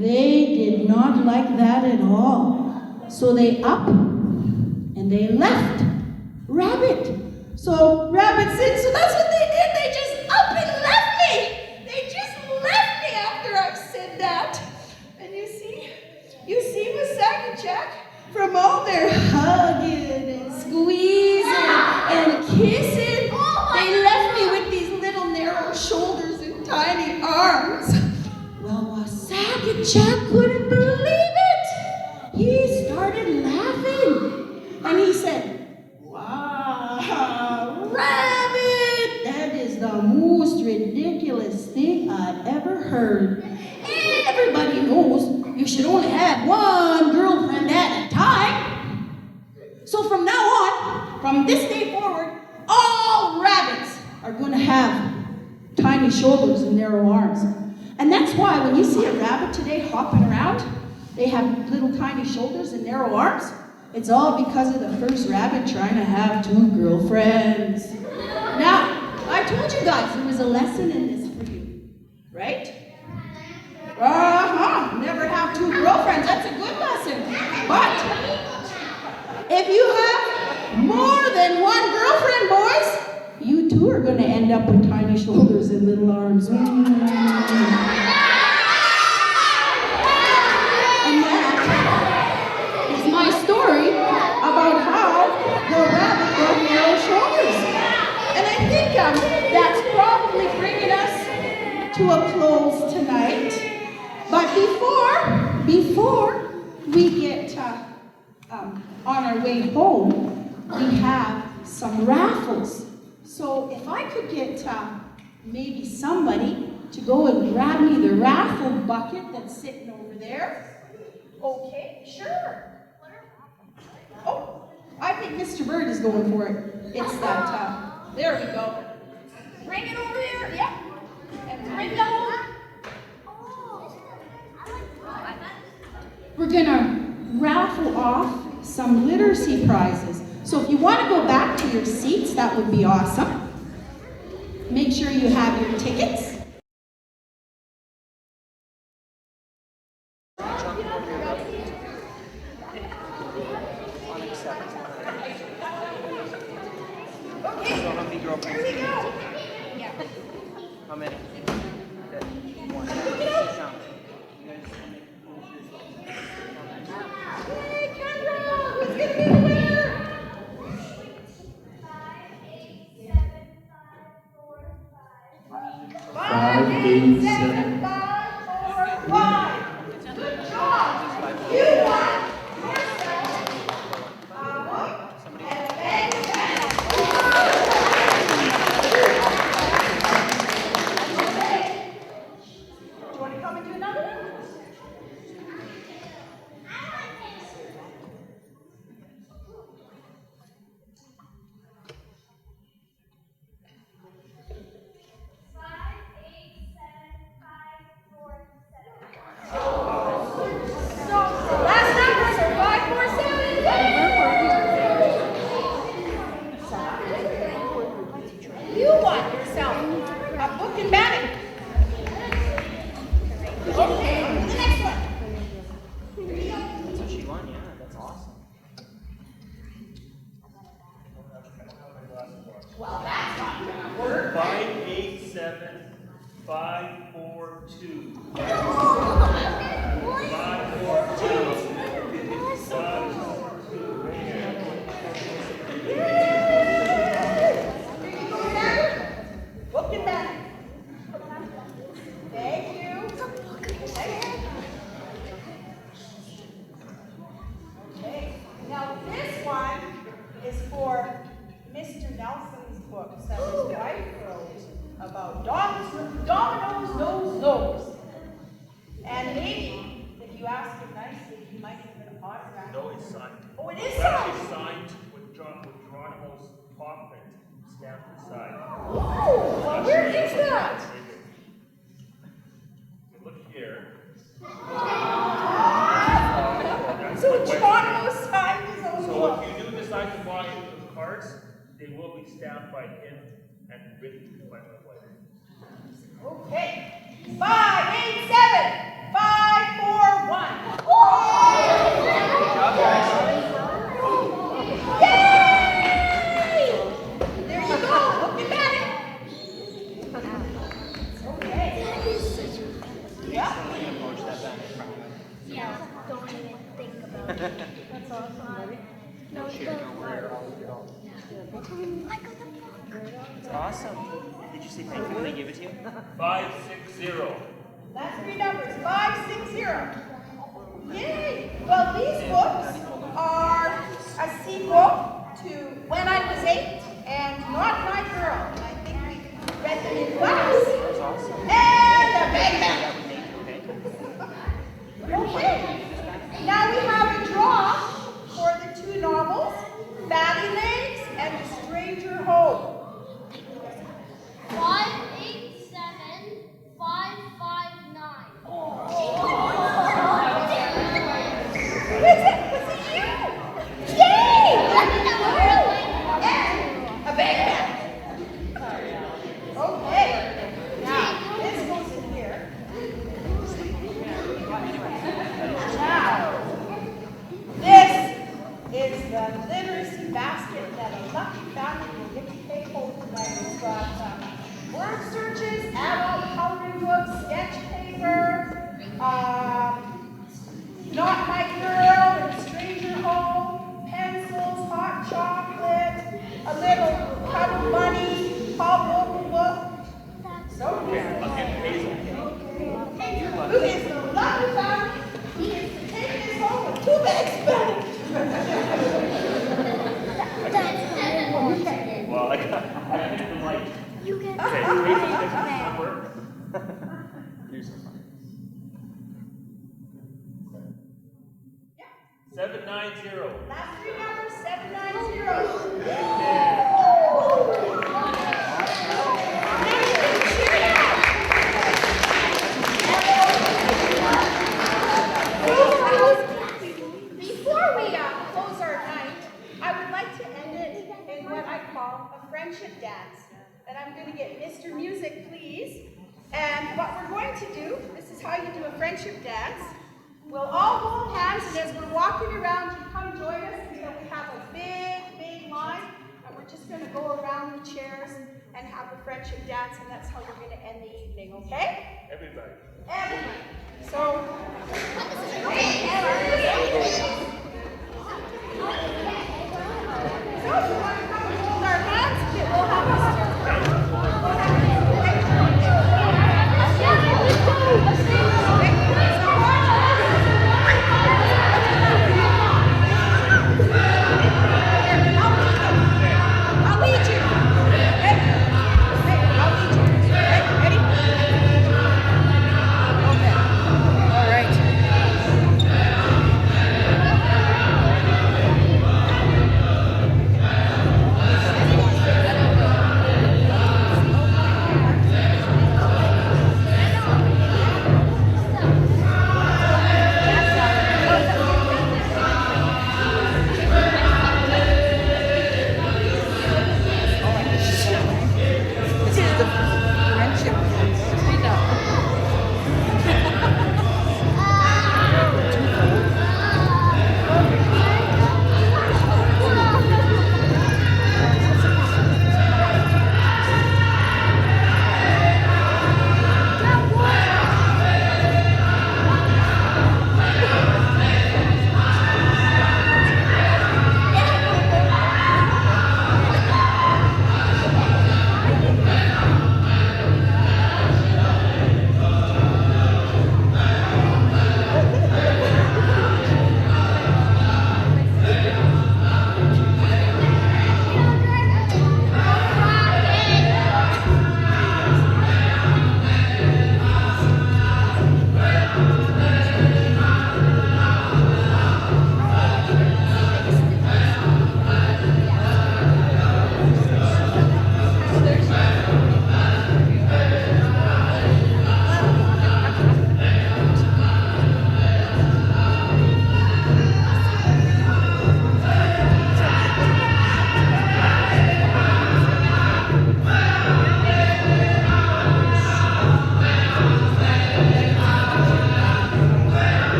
Speaker 5: they did not like that at all. So they up and they left Rabbit. So Rabbit said, so that's what they did. They just up and left me. They just left me after I've said that. And you see Wasagachak, from all their hugging and squeezing and kissing, they left me with these little narrow shoulders and tiny arms. Well, Wasagachak couldn't believe it. He started laughing. And he said, Wow, Rabbit, that is the most ridiculous thing I've ever heard. Everybody knows you should only have one girlfriend at a time. So from now on, from this day forward, all rabbits are going to have tiny shoulders and narrow arms. And that's why when you see a rabbit today hopping around, they have little tiny shoulders and narrow arms. It's all because of the first rabbit trying to have two girlfriends. Now, I told you guys there was a lesson in this for you, right? Never have two girlfriends. That's a good lesson. But if you have more than one girlfriend, boys, you too are going to end up with tiny shoulders and little arms. And that is my story about how the rabbit got narrow shoulders. And I think that's probably bringing us to a close tonight. But before we get on our way home, we have some raffles. So if I could get maybe somebody to go and grab me the raffle bucket that's sitting over there. Okay, sure. Oh, I think Mr. Bird is going for it. It's that, there we go. Bring it over here, yep. And bring it home. We're gonna raffle off some literacy prizes. So if you want to go back to your seats, that would be awesome. Make sure you have your tickets. Okay, here we go. Yeah.
Speaker 7: How many? One.
Speaker 5: Hey, Kendra, who's gonna be the winner?
Speaker 4: 5, 8, 7.
Speaker 5: 5, 4, 5. Good job. You won.
Speaker 4: 542. 542. 542.
Speaker 2: Look at that. Thank you. Okay. Now this one is for Mr. Nelson's books that his wife wrote about Domino's nose. And maybe if you ask him nicely, he might give an autograph.
Speaker 4: No, it's signed.
Speaker 2: Oh, it is
Speaker 4: It's
Speaker 2: signed.
Speaker 4: actually signed with Geronimo's paw print stamped inside.
Speaker 2: Oh, well, where is that?
Speaker 4: Look here.
Speaker 2: So Geronimo signed his own
Speaker 4: So
Speaker 2: book.
Speaker 4: if you do decide to buy the cards, they will be stamped by him and written by my wife.
Speaker 2: Okay. 5, 8, 7, 5, 4, 1. Yay! There you go. Look at that. Okay. Yeah.
Speaker 6: Yeah, don't even think about it.
Speaker 2: That's awesome.
Speaker 6: No,
Speaker 7: I got the It's awesome. Did you say thank you when they give it to you?
Speaker 4: 560.
Speaker 2: That's 3 numbers. 5, 6, 0. Yay! Well, these books are a sequel to When I Was 8 and Not My Girl. And I think we read them in class.
Speaker 7: That's awesome.
Speaker 2: And a bang bang.
Speaker 7: Okay.
Speaker 2: Okay. Now we have a draw for the 2 novels, Batty Legs and The Stranger Home.
Speaker 6: 587 559.
Speaker 2: Was it you? Yay! And a bang bang. Okay. Now, this goes in here. Now, this is the literacy basket that a lucky family will get to take home tonight. It's got word searches, adult coloring books, sketch paper, Not My Girl, and Stranger Home, pencils, hot chocolate, a little cuddle bunny, Paul Local book. So good. Who is the lucky family? He is to take this home with 2 bags back.
Speaker 4: Well, I hit the light.
Speaker 6: You get
Speaker 4: Okay, here's the next number.
Speaker 7: Here's some fun.
Speaker 4: 790.
Speaker 2: Last 3 numbers, 790. Before we close our night, I would like to end it in what I call a friendship dance. And I'm going to get Mr. Music, please. And what we're going to do, this is how you do a friendship dance. We'll all hold hands, and as we're walking around, you come join us until we have a big line. And we're just going to go around the chairs and have a friendship dance, and that's how we're going to end the evening, okay?
Speaker 4: Everybody.
Speaker 2: Everybody. So, so if you want to come and hold our hands, we'll have I'll lead you. Okay? I'll lead you. Okay, ready? Okay. All right.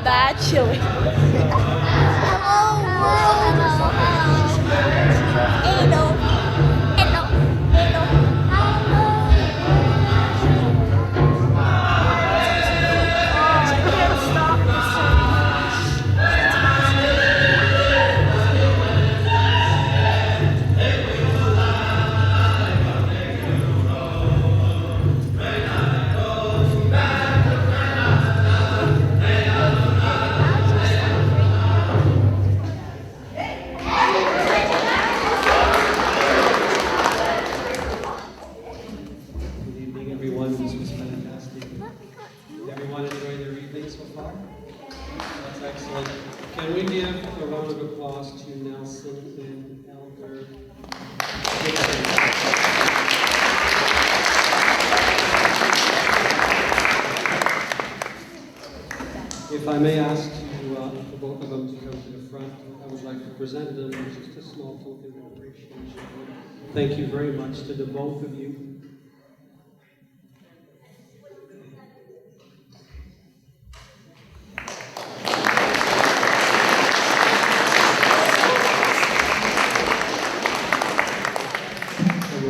Speaker 8: not bad. Chilling. Hello, world. Hello. Hello.
Speaker 9: Can we give a round of applause to Nelson and Elder? If I may ask you, for both of them to come to the front, I would like to present them with just a small token of appreciation. Thank you very much to the both of you.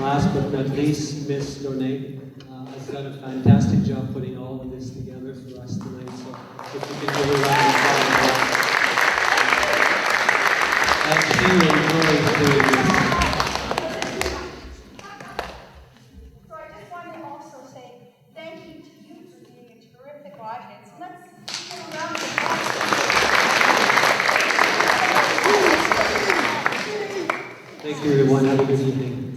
Speaker 9: Last but not least, Miss Donais has done a fantastic job putting all of this together for us tonight. So if you can give a round of applause. And she enjoys doing this.
Speaker 2: So I just want to also say thank you to you for being a terrific audience. Let's give a round of applause.
Speaker 9: Thank you, everyone. Have a good evening.